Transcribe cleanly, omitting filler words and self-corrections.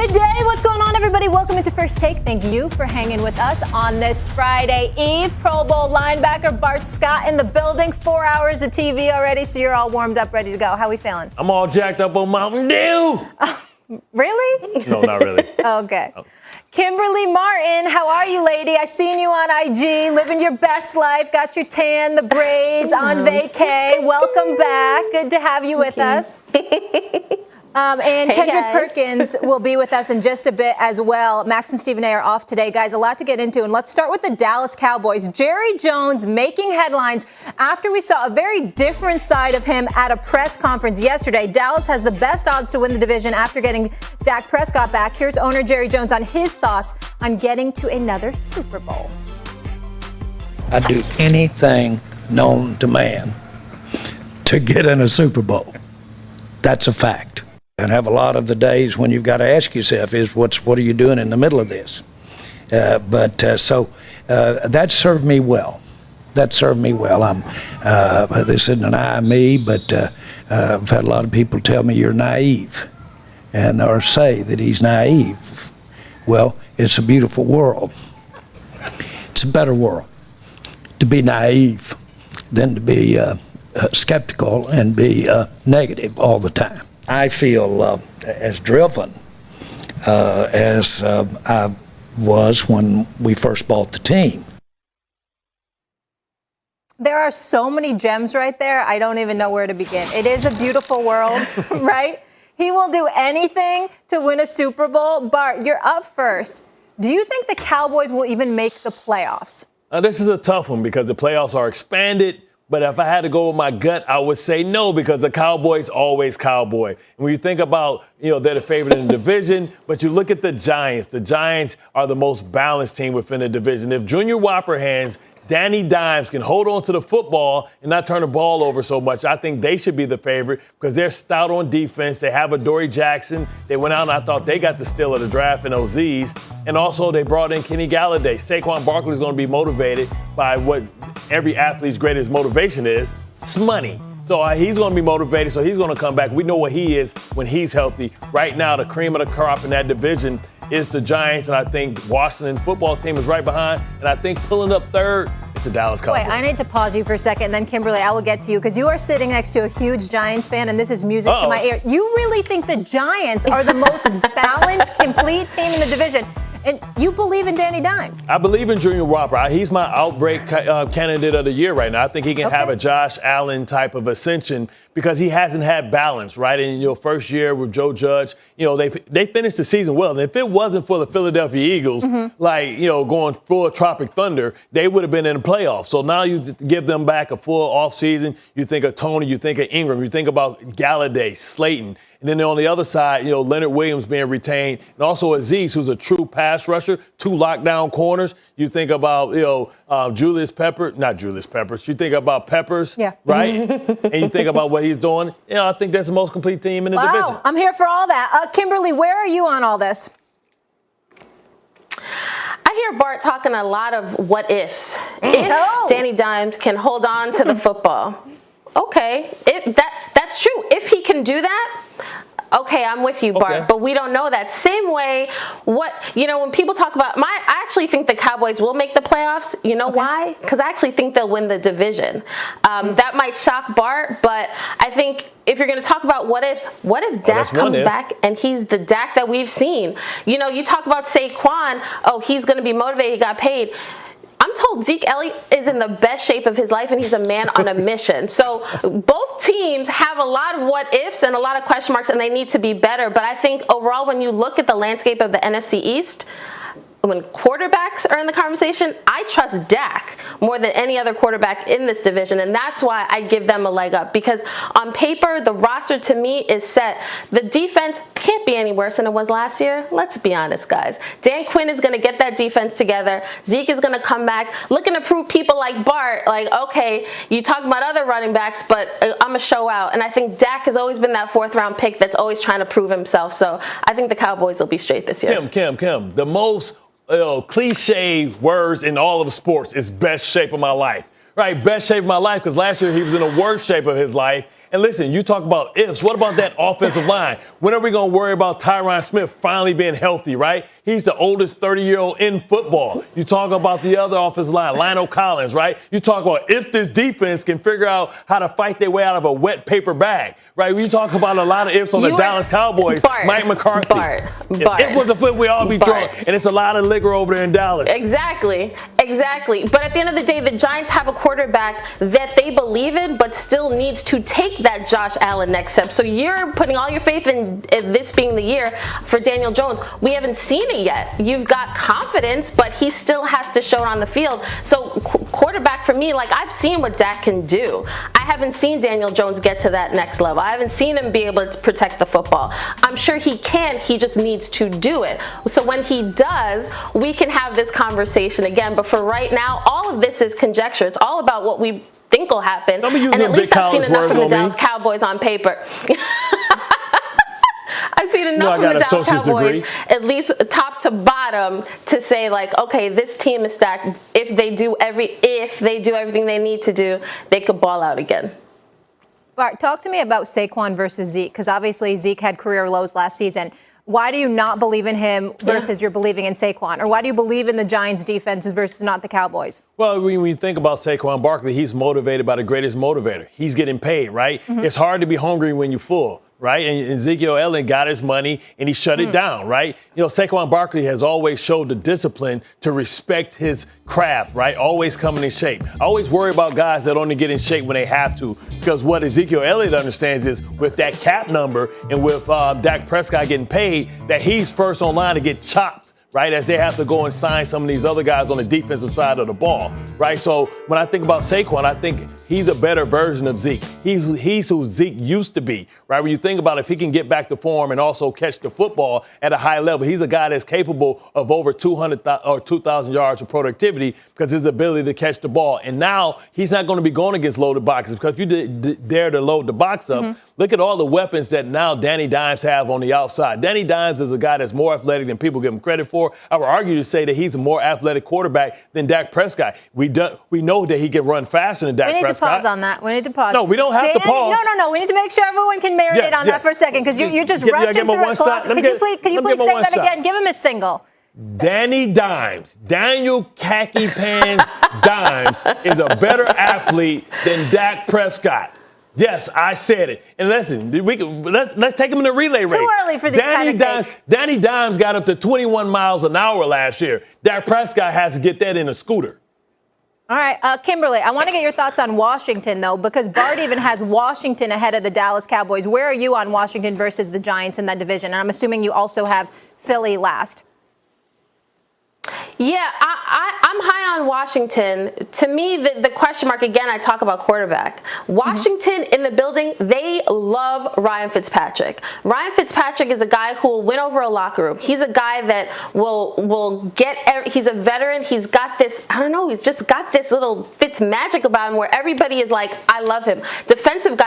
Good day. What's going on, everybody? Welcome into First Take. Thank you for hanging with us on this Friday Eve. Pro Bowl linebacker Bart Scott in the building. 4 hours of TV already, so you're all warmed up, ready to go. How are we feeling? I'm all jacked up on Mountain Dew. Really? No, not really. Okay. Oh. Kimberly Martin, how are you, lady? I seen you on IG, living your best life. Got your tan, the braids, on vacay. Welcome back. Good to have you with us. And Kendrick Perkins will be with us in just a bit as well. Max and Stephen A are off today. Guys, a lot to get into. And let's start with the Dallas Cowboys. Jerry Jones making headlines after we saw a very different side of him at a press conference yesterday. Dallas has the best odds to win the division after getting Dak Prescott back. Here's owner Jerry Jones on his thoughts on getting to another Super Bowl. I'd do anything known to man to get in a Super Bowl. That's a fact. And have a lot of the days when you've got to ask yourself is what are you doing in the middle of this? So that served me well. That served me well. This isn't an eye on me, but I've had a lot of people tell me you're naive, or say that he's naive. Well, it's a beautiful world. It's a better world to be naive than to be skeptical and be negative all the time. I feel as driven as I was when we first bought the team. There are so many gems right there. I don't even know where to begin. It is a beautiful world, right? He will do anything to win a Super Bowl. Bart, you're up first. Do you think the Cowboys will even make the playoffs? This is a tough one because the playoffs are expanded. But if I had to go with my gut, I would say no, because the Cowboys always cowboy. And when you think about, they're the favorite in the division, but you look at the Giants are the most balanced team within the division. If Junior Whopper hands, Danny Dimes can hold on to the football and not turn the ball over so much, I think they should be the favorite because they're stout on defense. They have Adoree Jackson. They went out and I thought they got the steal of the draft in OZs. And also they brought in Kenny Galladay. Saquon Barkley is going to be motivated by what every athlete's greatest motivation is. It's money. So he's going to be motivated, so he's going to come back. We know what he is when he's healthy. Right now, the cream of the crop in that division is the Giants, and I think Washington football team is right behind. And I think pulling up third, it's the Dallas Cowboys. Wait, I need to pause you for a second, and then Kimberly, I will get to you, because you are sitting next to a huge Giants fan, and this is music to my ear. You really think the Giants are the most balanced, complete team in the division? And you believe in Danny Dimes? I believe in Junior Whopper. He's my outbreak candidate of the year right now. I think he can have a Josh Allen type of ascension because he hasn't had balance, right? In your first year with Joe Judge, they finished the season well. And if it wasn't for the Philadelphia Eagles, going full Tropic Thunder, they would have been in the playoffs. So now you give them back a full offseason. You think of Tony, you think of Ingram, you think about Galladay, Slayton. And then on the other side, Leonard Williams being retained, and also Azeez, who's a true pass rusher, 2 lockdown corners. You think about, Julius Peppers, not Julius Peppers. You think about Peppers, right? And you think about what he's doing. I think that's the most complete team in the division. I'm here for all that. Kimberly, where are you on all this? I hear Bart talking a lot of what ifs. If Danny Dimes can hold on to the football. Okay, that's true. If he can do that, okay, I'm with you, Bart. But we don't know that. Same way, when people talk about I actually think the Cowboys will make the playoffs. You know why? Because I actually think they'll win the division. That might shock Bart, but I think if you're going to talk about what if Dak comes back and he's the Dak that we've seen? You talk about Saquon, he's going to be motivated, he got paid. I'm told Zeke Elliott is in the best shape of his life and he's a man on a mission. So both teams have a lot of what ifs and a lot of question marks and they need to be better. But I think overall, when you look at the landscape of the NFC East, when quarterbacks are in the conversation, I trust Dak more than any other quarterback in this division, and that's why I give them a leg up, because on paper, the roster to me is set. The defense can't be any worse than it was last year. Let's be honest, guys. Dan Quinn is going to get that defense together. Zeke is going to come back, looking to prove people like Bart, okay, you talk about other running backs, but I'm a show out. And I think Dak has always been that 4th-round pick that's always trying to prove himself. So I think the Cowboys will be straight this year. Kim, the most cliche words in all of sports is best shape of my life, right? Best shape of my life, because last year he was in the worst shape of his life. And listen, you talk about ifs. What about that offensive line? When are we going to worry about Tyron Smith finally being healthy, right? He's the oldest 30-year-old in football. You talk about the other offensive line, Lionel Collins, right? You talk about if this defense can figure out how to fight their way out of a wet paper bag, right? We talk about a lot of ifs on the Dallas Cowboys, Mike McCarthy. If it was a flip, we all be drunk, and it's a lot of liquor over there in Dallas. Exactly. But at the end of the day, the Giants have a quarterback that they believe in, but still needs to take that Josh Allen next step. So you're putting all your faith in this being the year for Daniel Jones. We haven't seen it yet. You've got confidence, but he still has to show it on the field. So quarterback for me, like, I've seen what Dak can do. I haven't seen Daniel Jones get to that next level. I haven't seen him be able to protect the football. I'm sure he can. He just needs to do it. So when he does, we can have this conversation again. But for right now, all of this is conjecture. It's all about what we think will happen. And at least I've seen enough from the Dallas Cowboys on paper. I've seen enough from the Dallas Cowboys, at least top to bottom, to say, like, okay, this team is stacked. If they do everything they need to do, they could ball out again. Bart, talk to me about Saquon versus Zeke, because obviously Zeke had career lows last season. Why do you not believe in him versus you're believing in Saquon? Or why do you believe in the Giants defense versus not the Cowboys? Well, when you think about Saquon Barkley, he's motivated by the greatest motivator. He's getting paid, right? Mm-hmm. It's hard to be hungry when you're full, right? And Ezekiel Elliott got his money and he shut it down, right? You know, Saquon Barkley has always showed the discipline to respect his craft, right? Always coming in shape. I always worry about guys that only get in shape when they have to, because what Ezekiel Elliott understands is with that cap number and with Dak Prescott getting paid, that he's first on line to get chopped, right, as they have to go and sign some of these other guys on the defensive side of the ball, right? So when I think about Saquon, I think he's a better version of Zeke. He's who Zeke used to be, right? When you think about if he can get back to form and also catch the football at a high level, he's a guy that's capable of over 200 or 2,000 yards of productivity because his ability to catch the ball. And now he's not going to be going against loaded boxes, because if you dare to load the box up, look at all the weapons that now Danny Dimes have on the outside. Danny Dimes is a guy that's more athletic than people give him credit for. I would argue to say that he's a more athletic quarterback than Dak Prescott. We know that he can run faster than Dak Prescott. We need to pause on that. We need to pause. No, we don't have to pause. No. We need to make sure everyone can marinate on that for a second, because you're just rushing through it. Could you please say that again? Give him a single. Danny Dimes, Daniel Khaki Pants Dimes, is a better athlete than Dak Prescott. Yes, I said it. And listen, let's take him in the relay race. Too early for these kind of takes. Danny Dimes got up to 21 miles an hour last year. Dak Prescott has to get that in a scooter. All right, Kimberly, I want to get your thoughts on Washington, though, because Bart even has Washington ahead of the Dallas Cowboys. Where are you on Washington versus the Giants in that division? And I'm assuming you also have Philly last. Yeah, I'm high on Washington. To me, the question mark, again, I talk about quarterback. Washington in the building, they love Ryan Fitzpatrick. Ryan Fitzpatrick is a guy who will win over a locker room. He's a guy that will he's a veteran. He's got this, I don't know, he's just got this little Fitz magic about him where everybody is like, I love him. Defensive guy.